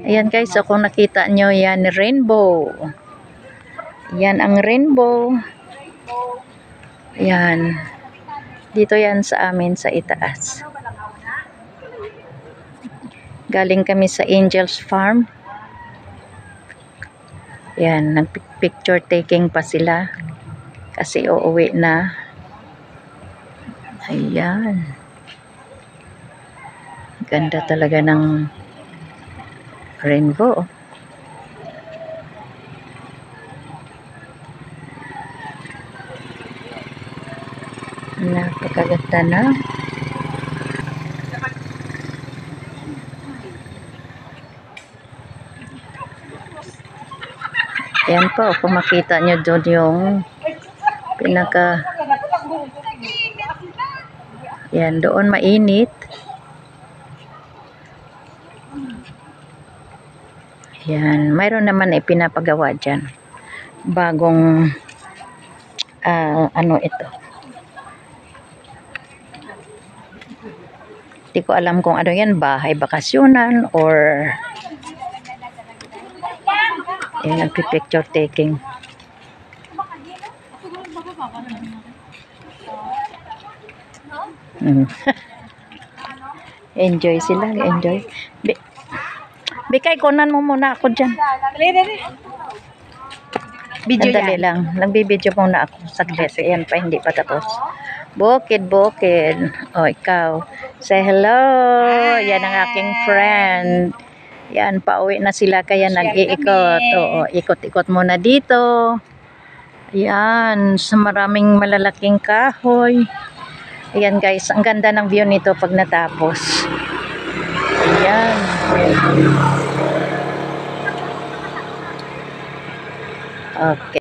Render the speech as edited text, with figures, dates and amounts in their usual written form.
Ayan guys, so kung nakita nyo, yan rainbow. Yan ang rainbow. Yan. Dito yan sa amin sa itaas. Galing kami sa Angel's Farm. Yan, nag-picture taking pa sila. Kasi uuwi na. Ayan. Ganda talaga ng rainbow. Napakaganda na. Ayan po, kung makita nyo doon yung pinaka, yan, doon mainit. Yan, mayroon naman pinapagawa dyan. Bagong, ano ito. Hindi ko alam kung ano yan, bahay bakasyonan or yan, nagpipicture taking. Enjoy sila, enjoy. Bikay, kunan mo muna ako dyan. Video yan. Lang. Nagbibideo muna ako saglit. Ayan pa, hindi pa tapos. Bukid. O, ikaw. Say hello. Hi. Yan ang aking friend. Yan, pauwi na sila kaya nag-iikot. Oo, ikot-ikot muna dito. Ayan, sa maraming malalaking kahoy. Ayan guys, ang ganda ng view nito pag natapos. Ayan. Okay.